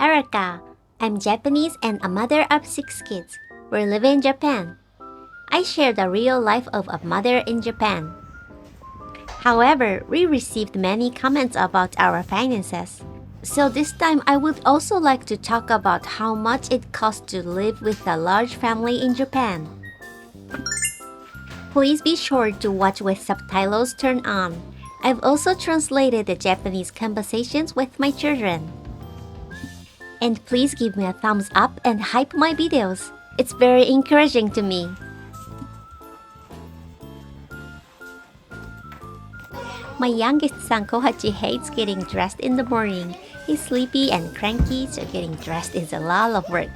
Erika. I'm Japanese and a mother of 6 kids. We live in Japan. I share the real life of a mother in Japan. However, we received many comments about our finances. So this time I would also like to talk about how much it costs to live with a large family in Japan. Please be sure to watch with subtitles turned on. I've also translated the Japanese conversations with my children. And please give me a thumbs up and hype my videos. It's very encouraging to me. My youngest son Kohachi hates getting dressed in the morning. He's sleepy and cranky, so getting dressed is a lot of work.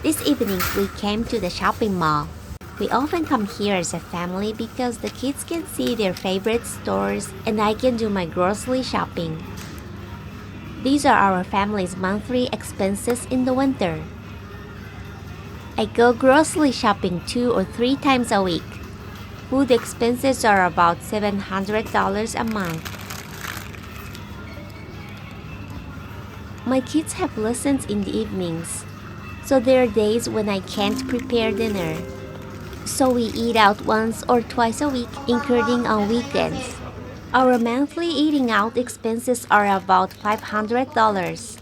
This evening, we came to the shopping mall. We often come here as a family because the kids can see their favorite stores and I can do my grocery shopping. These are our family's monthly expenses in the winter. I go grocery shopping 2 or 3 times a week. Food expenses are about $700 a month. My kids have lessons in the evenings. So there are days when I can't prepare dinner. So we eat out once or twice a week, including on weekends. Our monthly eating out expenses are about $500.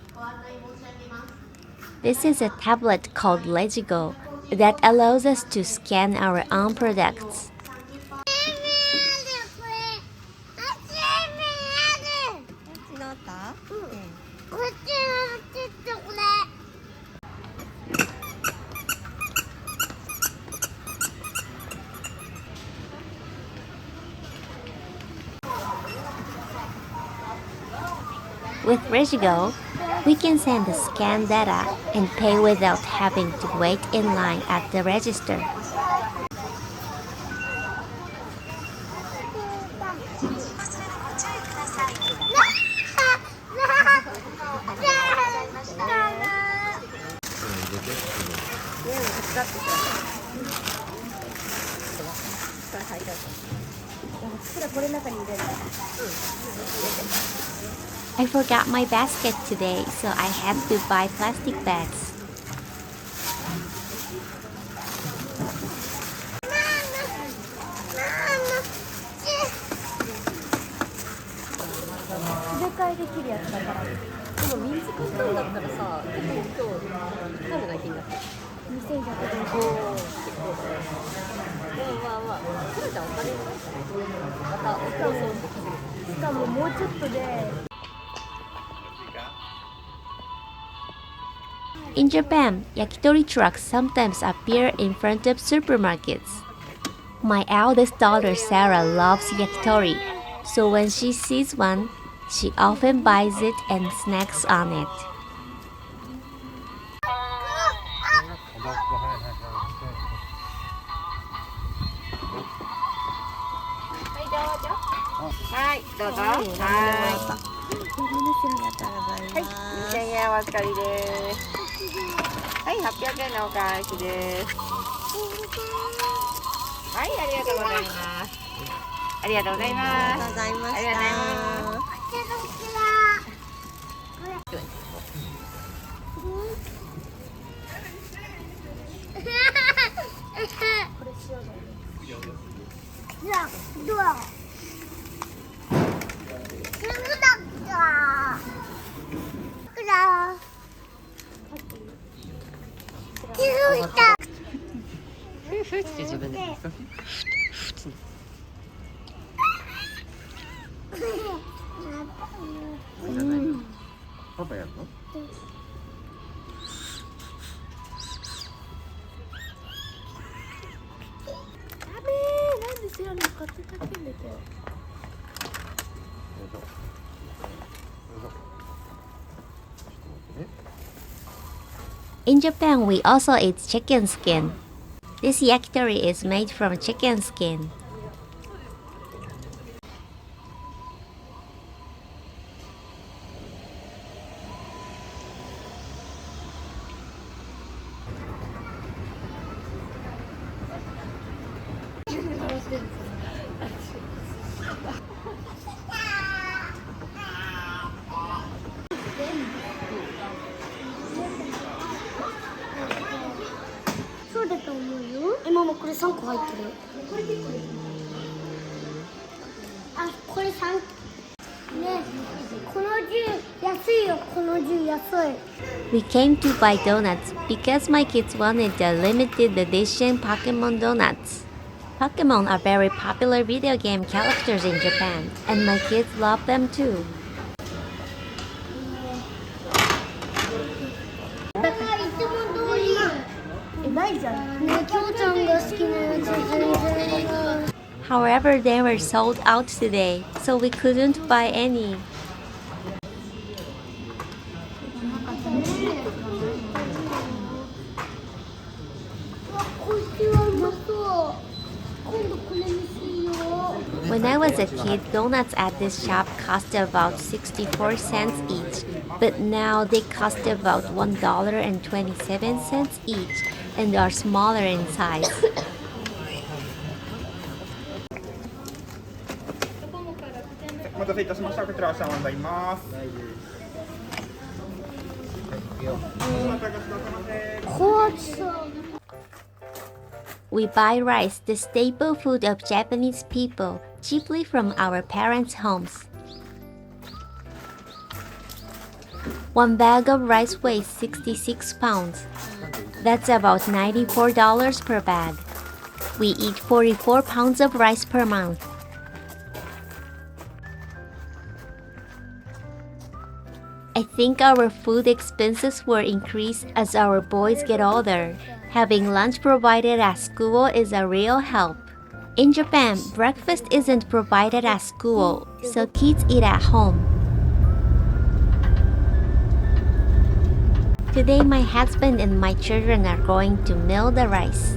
This is a tablet called Legigo that allows us to scan our own products. With Regigo, we can send the scan data and pay without having to wait in line at the register. I forgot my basket today, so I had to buy plastic bags. In Japan, yakitori trucks sometimes appear in front of supermarkets. My eldest daughter Sarah loves yakitori, so when she sees one, she often buys it and snacks on it. Hi, どうぞ。はい。2000円お預かりです。はい、800円のお返しです。はい、ありがとうございます。ありがとうございます。ありがとうございました。ふって自分でパパやるの？ダメー、なんで知らないかってかけんでて。In Japan, we also eat chicken skin. This yakitori is made from chicken skin. Mom, これ3個入ってる。あ、これ3ね、この銃安いよ。この銃安い。We came to buy donuts because my kids wanted the limited edition Pokemon donuts. Pokemon are very popular video game characters in Japan, and my kids love them too. いつも通り。ないじゃん。ね、きょうちゃんが好きなやつ全然ない。However, they were sold out today, so we couldn't buy any. こっちはうまそう。今度これにしよう。 When I was a kid, donuts at this shop cost about 64 cents each, but now they cost about $1.27 each and are smaller in size. お待たせいたしました。こちらお世話になります。怖そう。We buy rice, the staple food of Japanese people, cheaply from our parents' homes. One bag of rice weighs 66 pounds. That's about $94 per bag. We eat 44 pounds of rice per month. I think our food expenses will increase as our boys get older. Having lunch provided at school is a real help. In Japan, breakfast isn't provided at school, so kids eat at home. Today, my husband and my children are going to mill the rice.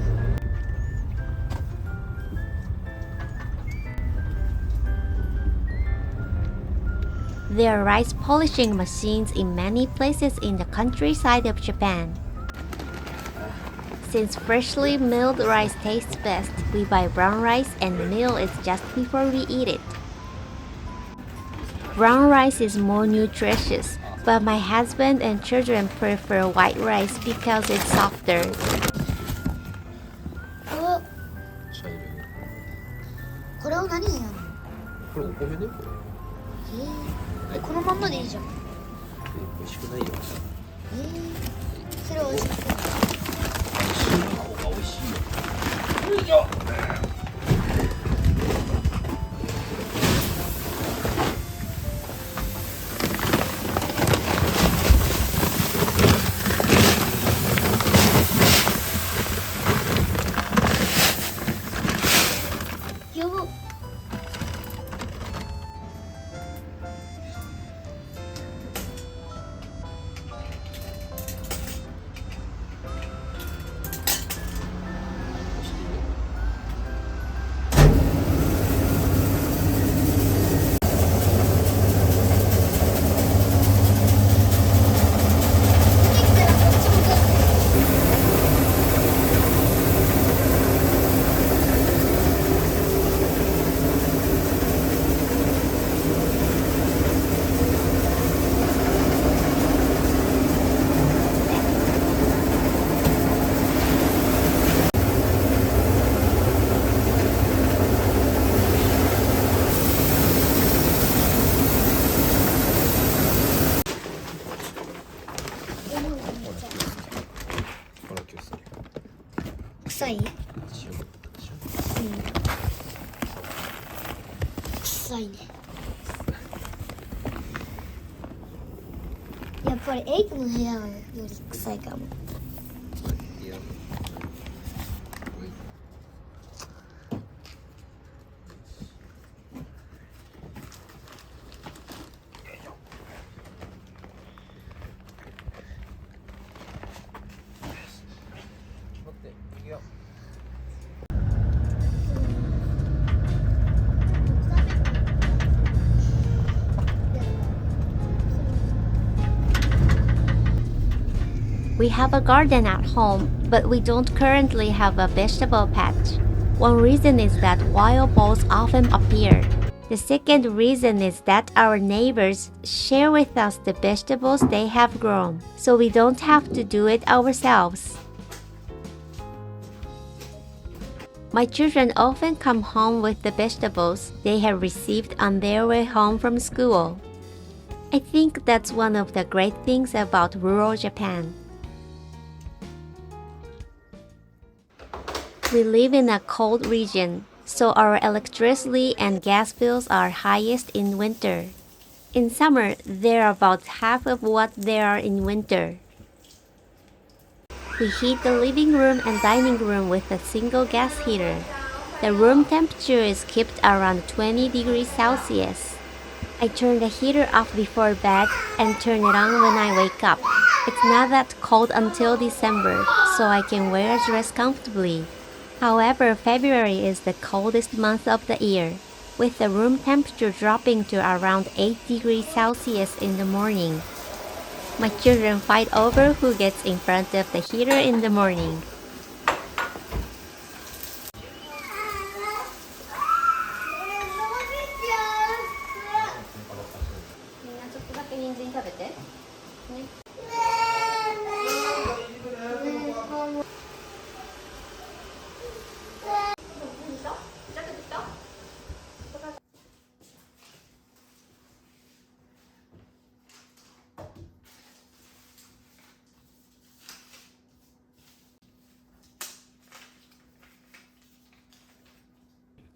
There are rice polishing machines in many places in the countryside of Japan. Since freshly milled rice tastes best, we buy brown rice and mill it just before we eat it. Brown rice is more nutritious, but my husband and children prefer white rice because it's softer. お、これを何にやるの？これお米ね、これ。このまんまでいいじゃん。美味しくないよ。それ美味しくない。美味しい方が美味しいよ。よいしょ。よっ。臭い？臭いね。やっぱりエイクの部屋より臭いかも。We have a garden at home, but we don't currently have a vegetable patch. One reason is that wild balls often appear. The second reason is that our neighbors share with us the vegetables they have grown, so we don't have to do it ourselves. My children often come home with the vegetables they have received on their way home from school. I think that's one of the great things about rural Japan. We live in a cold region, so our electricity and gas bills are highest in winter. In summer, they're about half of what they are in winter. We heat the living room and dining room with a single gas heater. The room temperature is kept around 20 degrees Celsius. I turn the heater off before bed and turn it on when I wake up. It's not that cold until December, so I can wear a dress comfortably. However, February is the coldest month of the year, with the room temperature dropping to around 8 degrees Celsius in the morning. My children fight over who gets in front of the heater in the morning.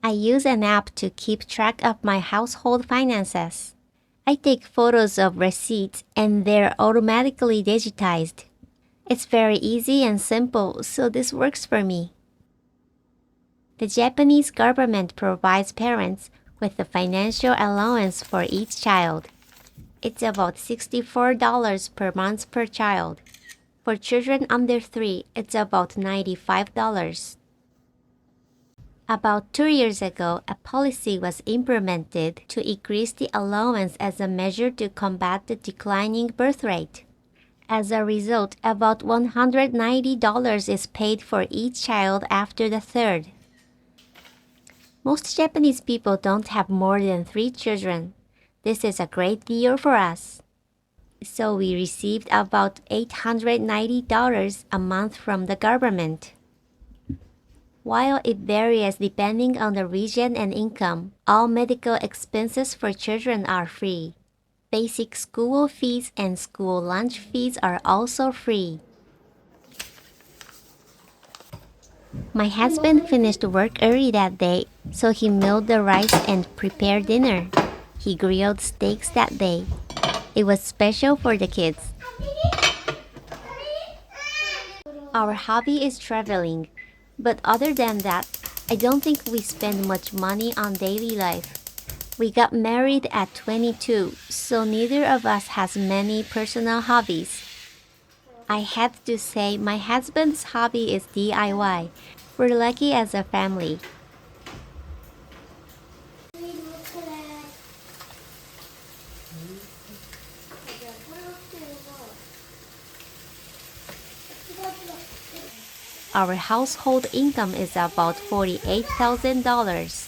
I use an app to keep track of my household finances. I take photos of receipts and they're automatically digitized. It's very easy and simple, so this works for me. The Japanese government provides parents with a financial allowance for each child. It's about $64 per month per child. For children under 3, it's about $95. About 2 years ago, a policy was implemented to increase the allowance as a measure to combat the declining birth rate. As a result, about $190 is paid for each child after the third. Most Japanese people don't have more than 3 children. This is a great deal for us. So we received about $890 a month from the government. While it varies depending on the region and income, all medical expenses for children are free. Basic school fees and school lunch fees are also free. My husband finished work early that day, so he milled the rice and prepared dinner. He grilled steaks that day. It was special for the kids. Our hobby is traveling. But other than that, I don't think we spend much money on daily life. We got married at 22, so neither of us has many personal hobbies. I had to say my husband's hobby is DIY. We're lucky as a family. Our household income is about $48,000.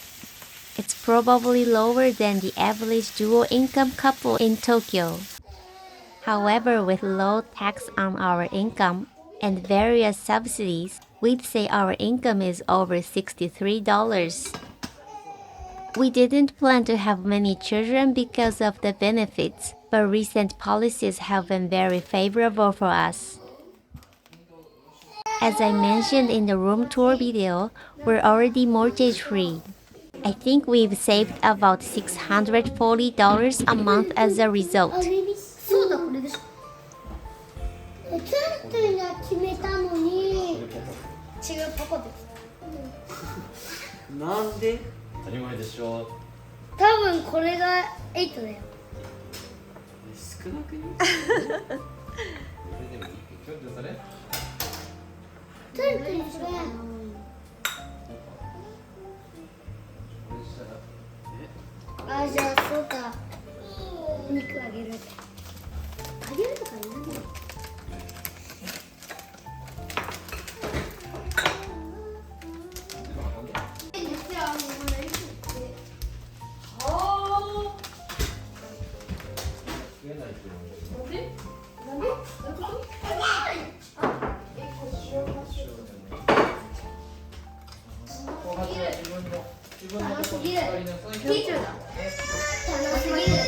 It's probably lower than the average dual income couple in Tokyo. However, with low tax on our income and various subsidies, we'd say our income is over $63. We didn't plan to have many children because of the benefits, but recent policies have been very favorable for us. As I mentioned in the room tour video, we're already mortgage-free. I think we've saved about $640 a month as a result. そうだこれでしょ。ツンツンが決めたのに違うパパです。なんで当たり前でしょ。多分これが8だよ。少なくね。ツンツンそれ。あ、じゃあそうか。肉あげる。あげるとか言わない。楽しすぎる。ティーチャーだ。楽しすぎる。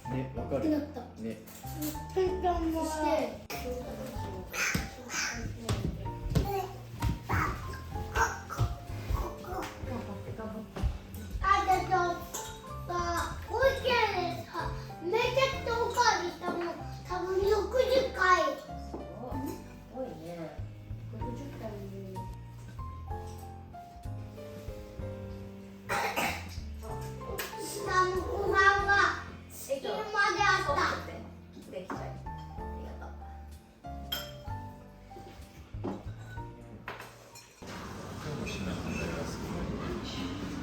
ね、わかる。ね。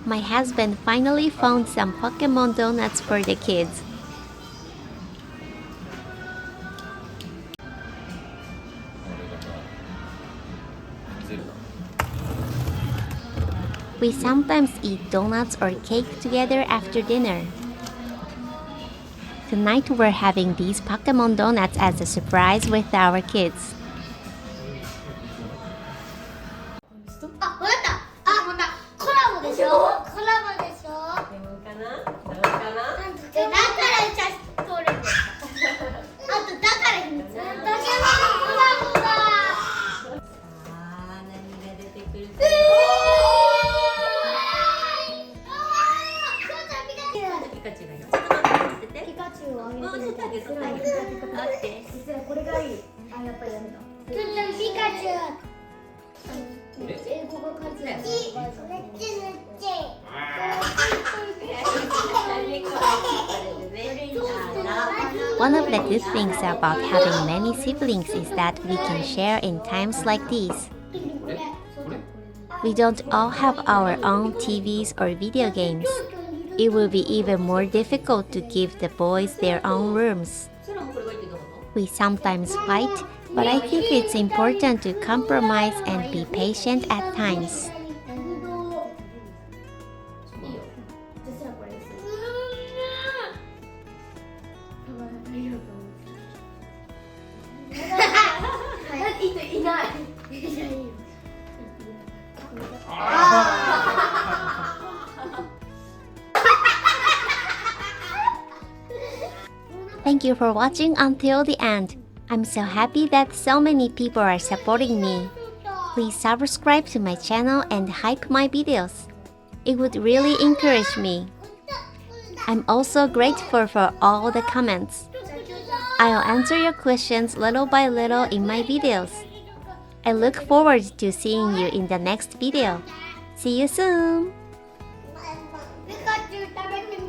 My husband finally found some Pokemon donuts for the kids. We sometimes eat donuts or cake together after dinner. Tonight we're having these Pokemon donuts as a surprise with our kids. あ、わかった。あ、コラボでしょ。コラボでしょ。だから写真撮れる。あとだから秘密。だからコラボだ。何が出てくるか。ピカチュウがいる。ちょっと待ってて。ピカチュウをあげて。もうちょっとあげて。待って。実はこれがいい。あ、やっぱりダメだ。ピカチュウ。英語が書いてある。One of the good things about having many siblings is that we can share in times like these. We don't all have our own TVs or video games. It will be even more difficult to give the boys their own rooms. We sometimes fight, but I think it's important to compromise and be patient at times. Thank you for watching until the end. I'm so happy that so many people are supporting me. Please subscribe to my channel and hype my videos. It would really encourage me. I'm also grateful for all the comments. I'll answer your questions little by little in my videos. I look forward to seeing you in the next video. See you soon! ピカチュウ食べて